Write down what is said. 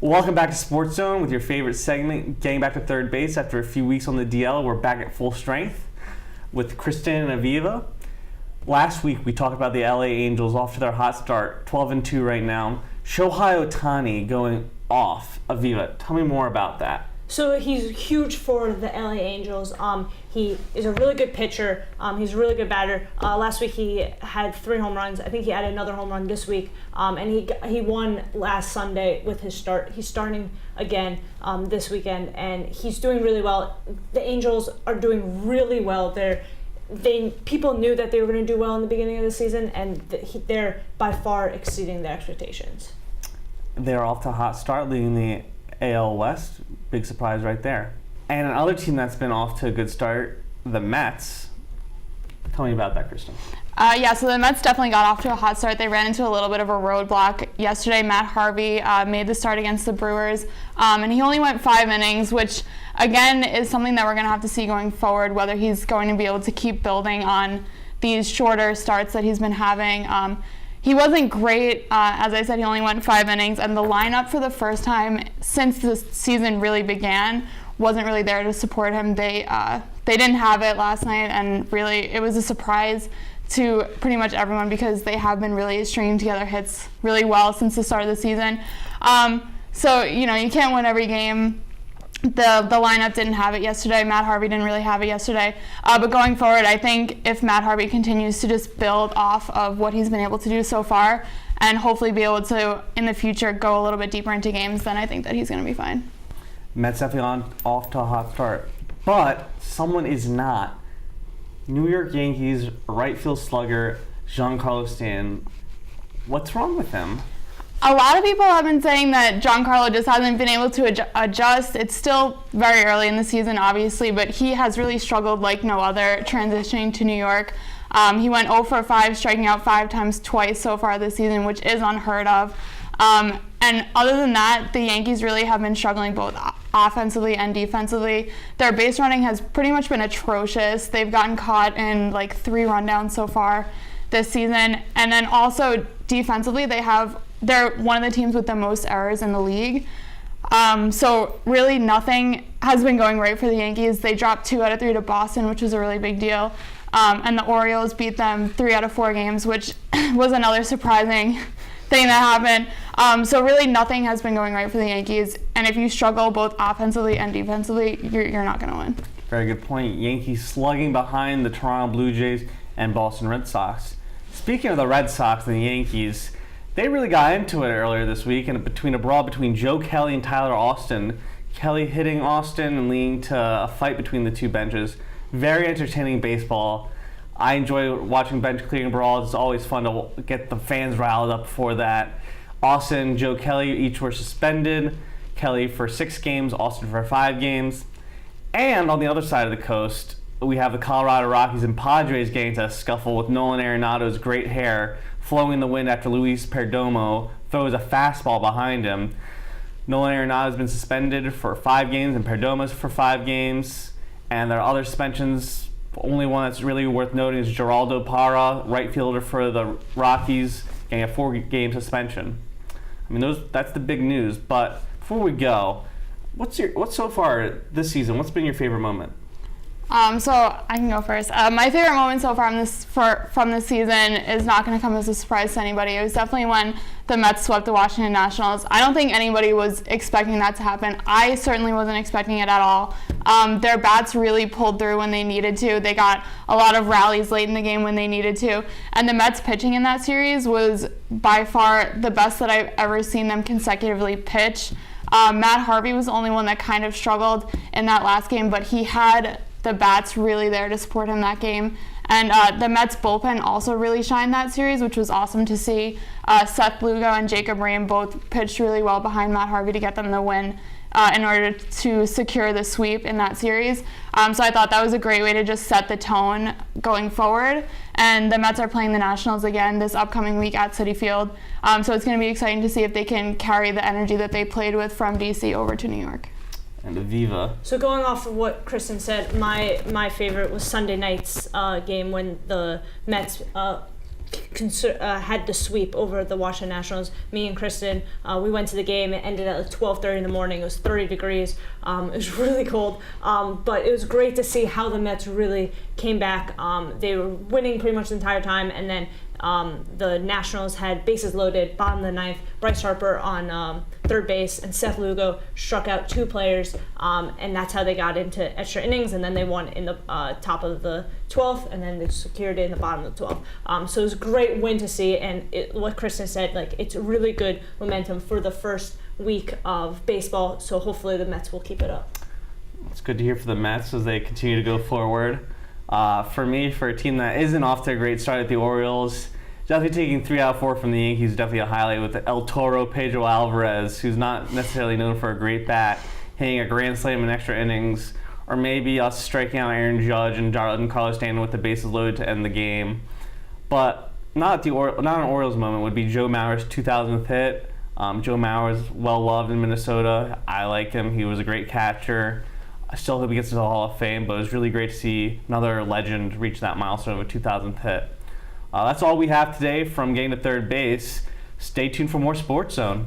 Welcome back to Sports Zone with your favorite segment, getting back to third base after a few weeks on the DL. We're back at full strength with Kristen and Aviva. Last week we talked about the LA Angels off to their hot start, 12-2 right now. Shohei Ohtani going off. Aviva, tell me more about that. So he's huge for the LA Angels. He is a really good pitcher. He's a really good batter. Last week he had 3 home runs. I think he had another home run this week. And he won last Sunday with his start. He's starting again this weekend, and he's doing really well. The Angels are doing really well. People knew that they were going to do well in the beginning of the season, and they're by far exceeding their expectations. They're off to a hot start, leading the AL West. Big surprise right there. And another team that's been off to a good start, the Mets. Tell me about that, Kristen. So the Mets definitely got off to a hot start. They ran into a little bit of a roadblock. Yesterday, Matt Harvey made the start against the Brewers, and he only went 5 innings, which, again, is something that we're going to have to see going forward, whether he's going to be able to keep building on these shorter starts that he's been having. He wasn't great. As I said, he only went 5 innings, and the lineup for the first time since the season really began wasn't really there to support him. They didn't have it last night, and really it was a surprise to pretty much everyone because they have been really stringing together hits really well since the start of the season. So, you can't win every game. The lineup didn't have it yesterday. Matt Harvey didn't really have it yesterday. But going forward, I think if Matt Harvey continues to just build off of what he's been able to do so far and hopefully be able to, in the future, go a little bit deeper into games, then I think that he's going to be fine. Mets definitely off to a hot start. But someone is not. New York Yankees right field slugger Giancarlo Stanton. What's wrong with him? A lot of people have been saying that Giancarlo just hasn't been able to adjust. It's still very early in the season, obviously, but he has really struggled like no other transitioning to New York. He went 0 for 5, striking out 5 times twice so far this season, which is unheard of. And other than that, the Yankees really have been struggling both offensively and defensively. Their base running has pretty much been atrocious. They've gotten caught in like 3 rundowns so far this season. And then also defensively, they're one of the teams with the most errors in the league. So really nothing has been going right for the Yankees. They dropped 2 out of 3 to Boston, which was a really big deal. And the Orioles beat them 3 out of 4 games, which was another surprising thing that happened. So really nothing has been going right for the Yankees. And if you struggle both offensively and defensively, you're not going to win. Very good point. Yankees slugging behind the Toronto Blue Jays and Boston Red Sox. Speaking of the Red Sox and the Yankees, they really got into it earlier this week and between a brawl between Joe Kelly and Tyler Austin. Kelly hitting Austin and leading to a fight between the two benches. Very entertaining baseball. I enjoy watching bench clearing brawls. It's always fun to get the fans riled up for that. Austin and Joe Kelly each were suspended. Kelly for 6 games, Austin for 5 games. And on the other side of the coast, we have the Colorado Rockies and Padres getting to a scuffle with Nolan Arenado's great hair flowing in the wind after Luis Perdomo throws a fastball behind him. Nolan Arenado has been suspended for 5 games and Perdomo's for 5 games. And there are other suspensions. The only one that's really worth noting is Geraldo Parra, right fielder for the Rockies, getting a 4-game suspension. I mean, that's the big news. But before we go, what's so far this season? What's been your favorite moment? So I can go first. My favorite moment so far from this season is not going to come as a surprise to anybody. It was definitely when the Mets swept the Washington Nationals. I don't think anybody was expecting that to happen. I certainly wasn't expecting it at all. Their bats really pulled through when they needed to. They got a lot of rallies late in the game when they needed to. And the Mets pitching in that series was by far the best that I've ever seen them consecutively pitch. Matt Harvey was the only one that kind of struggled in that last game, but he had the bats really there to support him that game. And the Mets bullpen also really shined that series, which was awesome to see. Seth Lugo and Jacob Rhame both pitched really well behind Matt Harvey to get them the win in order to secure the sweep in that series. So I thought that was a great way to just set the tone going forward. And the Mets are playing the Nationals again this upcoming week at Citi Field. So it's going to be exciting to see if they can carry the energy that they played with from DC over to New York. And Aviva. So going off of what Kristen said, my favorite was Sunday night's game when the Mets had the sweep over the Washington Nationals. Me and Kristen, we went to the game. It ended at like 12:30 in the morning. It was 30 degrees. It was really cold, but it was great to see how the Mets really came back. They were winning pretty much the entire time, and then the Nationals had bases loaded, bottom of the ninth. Bryce Harper on third base, and Seth Lugo struck out 2 players, and that's how they got into extra innings, and then they won in the top of the 12th, and then they secured it in the bottom of the 12th. So it was a great win to see, and what Kristen said, like, it's really good momentum for the first week of baseball, so hopefully the Mets will keep it up. It's good to hear for the Mets as they continue to go forward. For me, for a team that isn't off to a great start at the Orioles, definitely taking 3 out of 4 from the Yankees, definitely a highlight with El Toro Pedro Alvarez, who's not necessarily known for a great bat, hitting a grand slam in extra innings, or maybe us striking out Aaron Judge and Carlos Stanton with the bases loaded to end the game. But not an Orioles moment would be Joe Mauer's 2000th hit. Joe Mauer is well loved in Minnesota. I like him. He was a great catcher. I still hope he gets to the Hall of Fame, but it was really great to see another legend reach that milestone of a 2000th hit. That's all we have today from Getting to Third Base. Stay tuned for more Sports Zone.